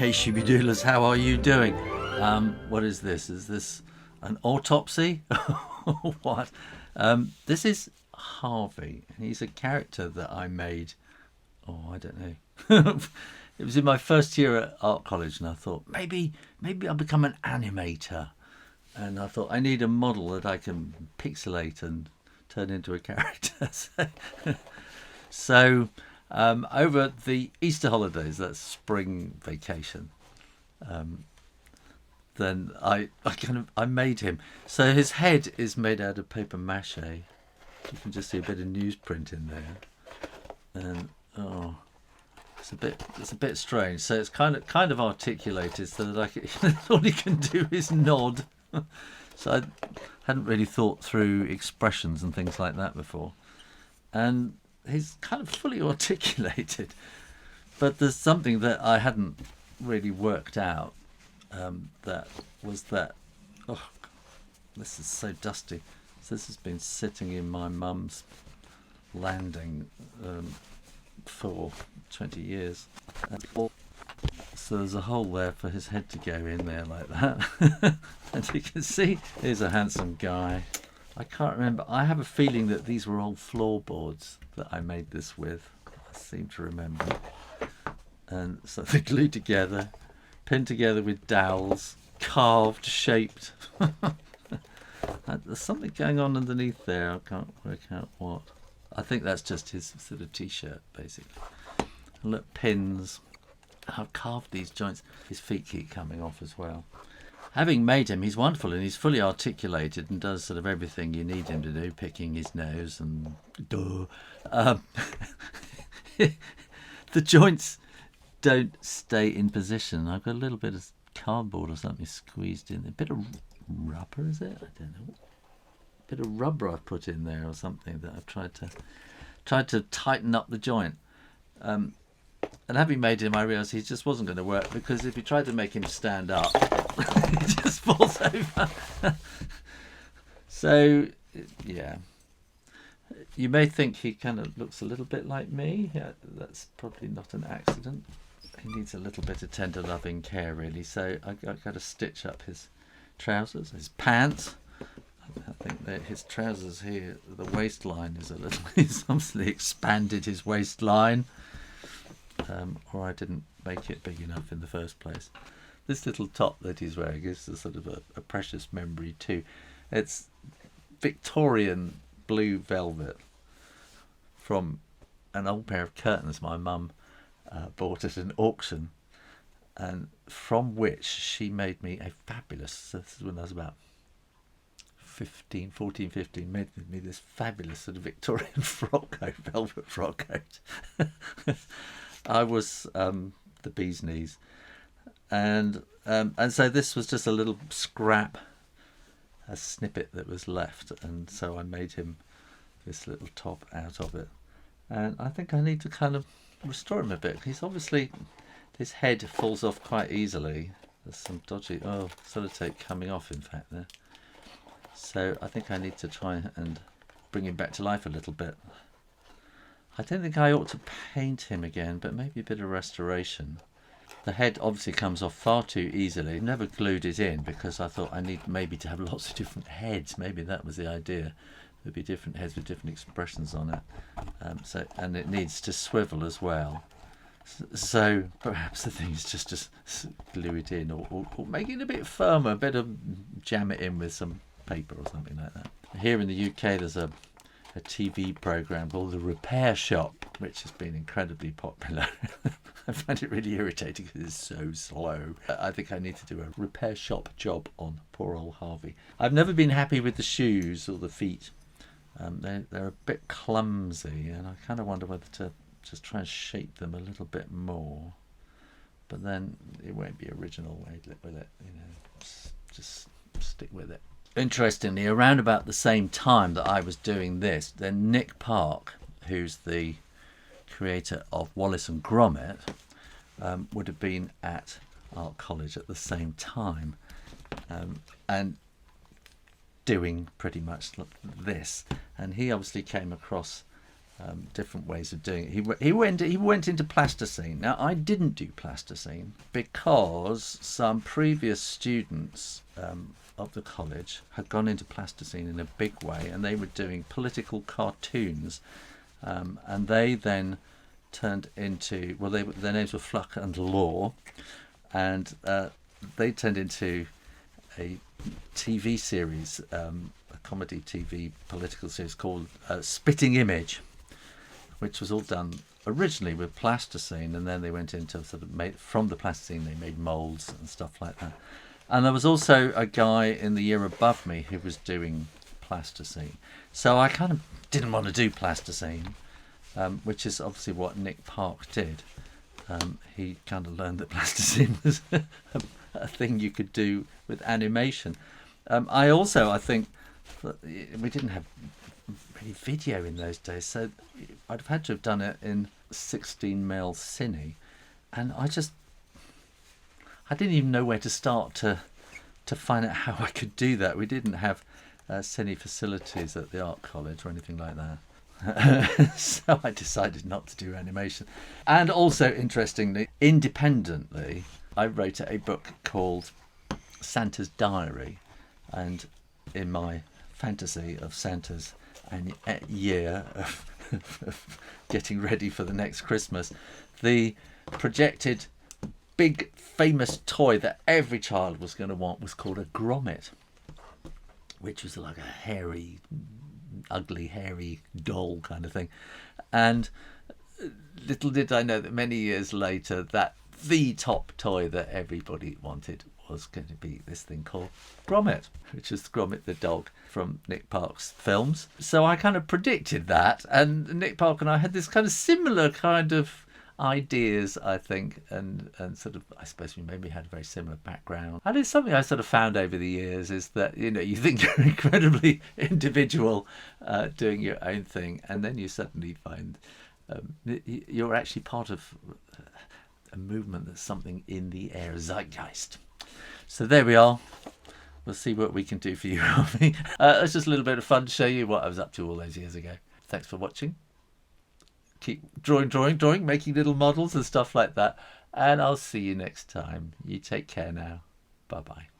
Hey Shibidulas, how are you doing? What is this? Is this an autopsy? What? This is Harvey. He's a character that I made, I don't know. It was in my first year at art college, and I thought maybe I'll become an animator. And I thought I need a model that I can pixelate and turn into a character. So over the Easter holidays, that's spring vacation, then I made him. So his head is made out of paper maché. You can just see a bit of newsprint in there, and it's a bit strange. So it's kind of articulated so that all he can do is nod. So I hadn't really thought through expressions and things like that before, and he's kind of fully articulated, but there's something that I hadn't really worked out. This is so dusty. So this has been sitting in my mum's landing for 20 years. So there's a hole there for his head to go in there like that. And you can see, here's a handsome guy. I can't remember. I have a feeling that these were old floorboards that I made this with. I seem to remember. And so they're glued together, pinned together with dowels, carved, shaped. There's something going on underneath there. I can't work out what. I think that's just his sort of t-shirt, basically. And look, pins. I've carved these joints. His feet keep coming off as well. Having made him, he's wonderful, and he's fully articulated and does sort of everything you need him to do, picking his nose and the joints don't stay in position. I've got a little bit of cardboard or something squeezed in. A bit of rubber, is it? I don't know. A bit of rubber I've put in there or something that I've tried to tighten up the joint. And having made him, I realised he just wasn't going to work, because if you tried to make him stand up, he just falls over. So, yeah. You may think he kind of looks a little bit like me. Yeah, that's probably not an accident. He needs a little bit of tender loving care, really. So I've got to stitch up his trousers, his pants. I think that his trousers here, the waistline is a little... He's obviously expanded his waistline. Or I didn't make it big enough in the first place. This little top that he's wearing is a sort of a precious memory too. It's Victorian blue velvet from an old pair of curtains my mum bought at an auction, and from which she made me a fabulous, so this is when I was about 14, 15, made me this fabulous sort of Victorian frock coat, velvet frock coat. I was the bee's knees, and so this was just a little scrap, a snippet that was left, and so I made him this little top out of it. And I think I need to kind of restore him a bit. He's obviously, his head falls off quite easily. There's some dodgy sellotape coming off, in fact, there. So I think I need to try and bring him back to life a little bit. I don't think I ought to paint him again, but maybe a bit of restoration. The head obviously comes off far too easily. I never glued it in because I thought I need maybe to have lots of different heads. Maybe that was the idea. There'd be different heads with different expressions on it. And it needs to swivel as well. So perhaps the thing is just glue it in, or make it a bit firmer, jam it in with some paper or something like that. Here in the UK there's a TV program called The Repair Shop, which has been incredibly popular. I find it really irritating because it's so slow. I think I need to do a repair shop job on poor old Harvey. I've never been happy with the shoes or the feet. They're a bit clumsy, and I kind of wonder whether to just try and shape them a little bit more. But then it won't be original, will it? You know, just stick with it. Interestingly, around about the same time that I was doing this, then Nick Park, who's the creator of Wallace and Gromit, would have been at art college at the same time, and doing pretty much this. And he obviously came across different ways of doing it. He went into plasticine. Now, I didn't do plasticine because some previous students of the college had gone into plasticine in a big way, and they were doing political cartoons, and they then turned into, well, their names were Fluck and Law, and they turned into a TV series, a comedy TV political series called Spitting Image, which was all done originally with plasticine, and then they went into sort of from the plasticine they made moulds and stuff like that. And there was also a guy in the year above me who was doing plasticine. So I kind of didn't want to do plasticine, which is obviously what Nick Park did. He kind of learned that plasticine was a thing you could do with animation. I think we didn't have any video in those days, so I'd have had to have done it in 16mm cine, and I didn't even know where to start to find out how I could do that. We didn't have cine facilities at the art college or anything like that. So I decided not to do animation. And also, interestingly, independently, I wrote a book called Santa's Diary, and in my fantasy of Santa's year of getting ready for the next Christmas, the projected big famous toy that every child was going to want was called a grommet, which was like a hairy, ugly, hairy doll kind of thing. And little did I know that many years later that the top toy that everybody wanted was going to be this thing called Grommet, which is Grommet the dog from Nick Park's films. So I kind of predicted that, and Nick Park and I had this kind of similar kind of ideas, I think, and sort of, I suppose we maybe had a very similar background. And it's something I sort of found over the years, is that, you know, you think you're incredibly individual doing your own thing, and then you suddenly find you're actually part of a movement that's something in the air, zeitgeist. So there we are. We'll see what we can do for you, Harvey. It's just a little bit of fun to show you what I was up to all those years ago. Thanks for watching. Keep drawing, making little models and stuff like that. And I'll see you next time. You take care now. Bye-bye.